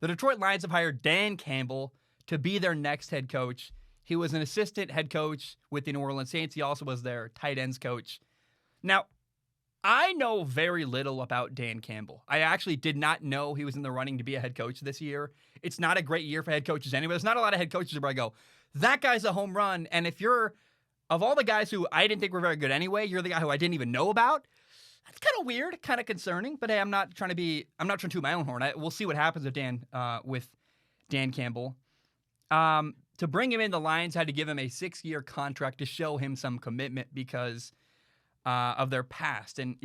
The Detroit Lions have hired Dan Campbell to be their next head coach. He was an assistant head coach with the New Orleans Saints. He also was their tight ends coach. Now, I know very little about Dan Campbell. I actually did not know he was in the running to be a head coach this year. It's not a great year for head coaches anyway. There's not a lot of head coaches where I go, that guy's a home run. And if you're, of all the guys who I didn't think were very good anyway, you're the guy who I didn't even know about. That's kind of weird, kind of concerning. But hey, I'm not trying to toot my own horn. We'll see what happens with Dan Campbell. To bring him in, the Lions had to give him a 6-year contract to show him some commitment because of their past. And,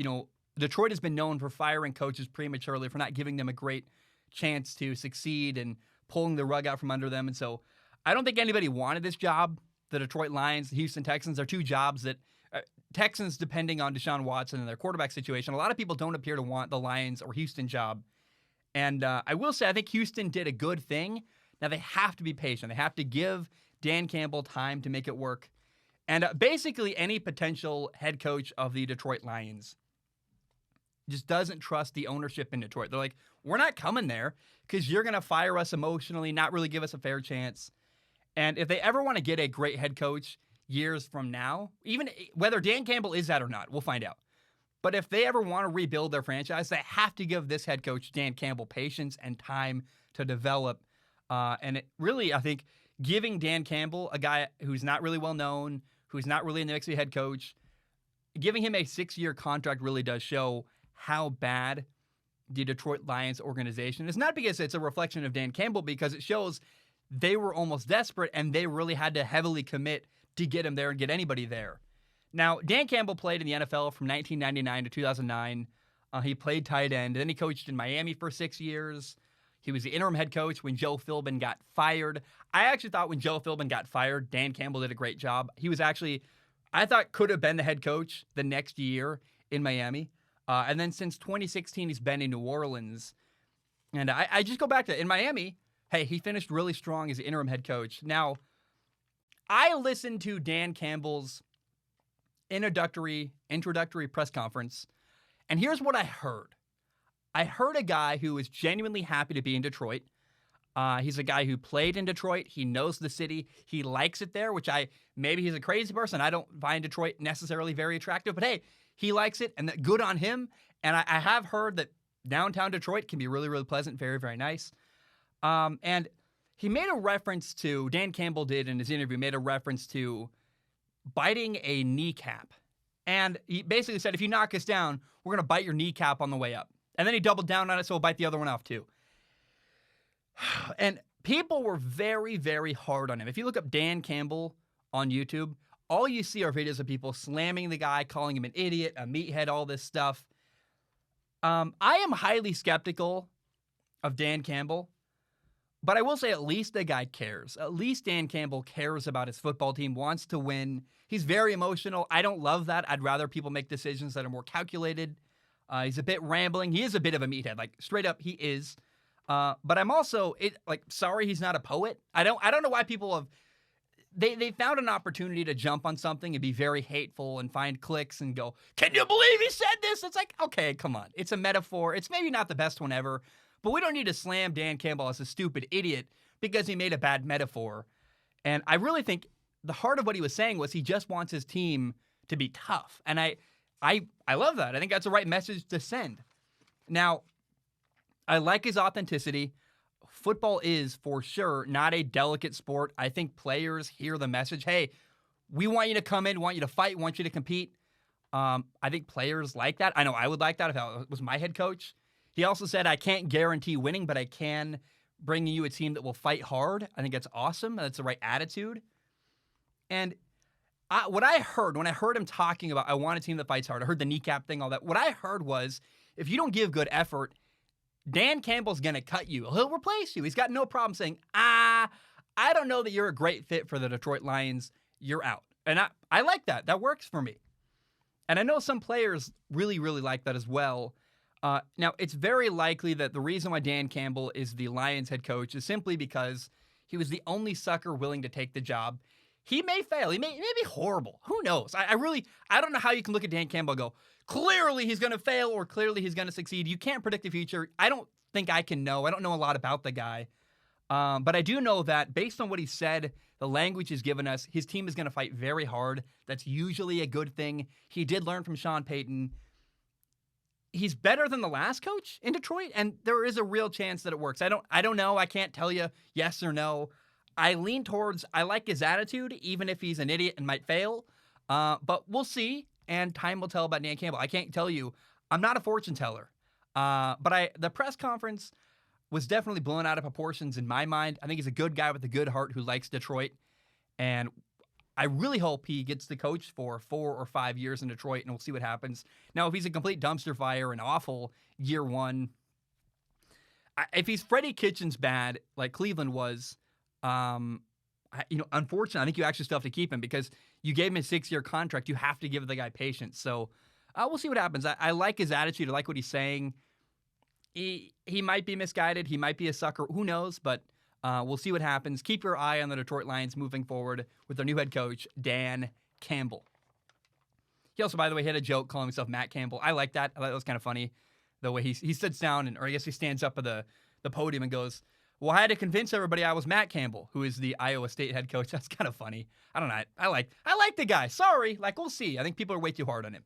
Detroit has been known for firing coaches prematurely, for not giving them a great chance to succeed and pulling the rug out from under them. And so I don't think anybody wanted this job. The Detroit Lions, the Houston Texans are two jobs that Texans, depending on Deshaun Watson and their quarterback situation, a lot of people don't appear to want the Lions or Houston job. And I will say, I think Houston did a good thing. Now, they have to be patient. They have to give Dan Campbell time to make it work. And basically, any potential head coach of the Detroit Lions just doesn't trust the ownership in Detroit. They're like, we're not coming there because you're going to fire us emotionally, not really give us a fair chance. And if they ever want to get a great head coach years from now, even whether Dan Campbell is that or not, we'll find out. But if they ever want to rebuild their franchise, they have to give this head coach, Dan Campbell, patience and time to develop. And it really, I think, giving Dan Campbell, a guy who's not really well known, who's not really in the mix of a head coach, giving him a 6-year contract really does show how bad the Detroit Lions organization is. Not because it's a reflection of Dan Campbell, because it shows they were almost desperate and they really had to heavily commit to get him there and get anybody there. Now, Dan Campbell played in the NFL from 1999 to 2009. He played tight end. Then he coached in Miami for 6 years. He was the interim head coach when Joe Philbin got fired. I actually thought when Joe Philbin got fired, Dan Campbell did a great job. He was actually, I thought, could have been the head coach the next year in Miami. And then since 2016, he's been in New Orleans. And I just go back to, in Miami, hey, he finished really strong as the interim head coach. Now, I listened to Dan Campbell's introductory press conference, and here's what I heard. I heard a guy who is genuinely happy to be in Detroit. He's a guy who played in Detroit. He knows the city. He likes it there, which maybe he's a crazy person. I don't find Detroit necessarily very attractive, but hey, he likes it, and good on him. And I have heard that downtown Detroit can be really, really pleasant, very, very nice. And he made a reference to, Dan Campbell did in his interview, made a reference to biting a kneecap. And he basically said, if you knock us down, we're going to bite your kneecap on the way up. And then he doubled down on it, so we'll bite the other one off too. And people were very, very hard on him. If you look up Dan Campbell on YouTube, all you see are videos of people slamming the guy, calling him an idiot, a meathead, all this stuff. I am highly skeptical of Dan Campbell, but I will say at least the guy cares. At least Dan Campbell cares about his football team, wants to win. He's very emotional. I don't love that. I'd rather people make decisions that are more calculated. He's a bit rambling. He is a bit of a meathead. Like, straight up, he is. But I'm also sorry he's not a poet. I don't know why people have they found an opportunity to jump on something and be very hateful and find clicks and go, can you believe he said this? It's like, okay, come on. It's a metaphor. It's maybe not the best one ever, but we don't need to slam Dan Campbell as a stupid idiot because he made a bad metaphor. And I really think the heart of what he was saying was he just wants his team to be tough. And I love that. I think that's the right message to send. Now, I like his authenticity. Football is, for sure, not a delicate sport. I think players hear the message, hey, we want you to come in, want you to fight, want you to compete. I think players like that. I know I would like that if I was my head coach. He also said, I can't guarantee winning, but I can bring you a team that will fight hard. I think that's awesome. That's the right attitude. And what I heard when I heard him talking about, I want a team that fights hard. I heard the kneecap thing, all that. What I heard was, if you don't give good effort, Dan Campbell's going to cut you. He'll replace you. He's got no problem saying, I don't know that you're a great fit for the Detroit Lions. You're out. And I like that. That works for me. And I know some players really, really like that as well. Now, it's very likely that the reason why Dan Campbell is the Lions head coach is simply because he was the only sucker willing to take the job. He may fail. He may be horrible. Who knows? I don't know how you can look at Dan Campbell and go, clearly he's going to fail or clearly he's going to succeed. You can't predict the future. I don't think I can know. I don't know a lot about the guy. But I do know that based on what he said, the language he's given us, his team is going to fight very hard. That's usually a good thing. He did learn from Sean Payton. He's better than the last coach in Detroit, and there is a real chance that it works. I don't know. I can't tell you yes or no. I lean towards I like his attitude, even if he's an idiot and might fail. But we'll see, and time will tell about Dan Campbell. I can't tell you. I'm not a fortune teller. But the press conference was definitely blown out of proportions in my mind. I think he's a good guy with a good heart who likes Detroit, and I really hope he gets to coach for 4 or 5 years in Detroit, and we'll see what happens. Now, if he's a complete dumpster fire and awful year one, if he's Freddie Kitchens bad like Cleveland was, unfortunately, I think you actually still have to keep him because you gave him a 6-year contract. You have to give the guy patience. So we'll see what happens. I like his attitude. I like what he's saying. He might be misguided. He might be a sucker. Who knows? But we'll see what happens. Keep your eye on the Detroit Lions moving forward with their new head coach, Dan Campbell. He also, by the way, had a joke calling himself Matt Campbell. I like that. I thought it was kind of funny. The way he sits down, or I guess he stands up at the podium and goes, well, I had to convince everybody I was Matt Campbell, who is the Iowa State head coach. That's kind of funny. I don't know. I like the guy. Sorry. We'll see. I think people are way too hard on him.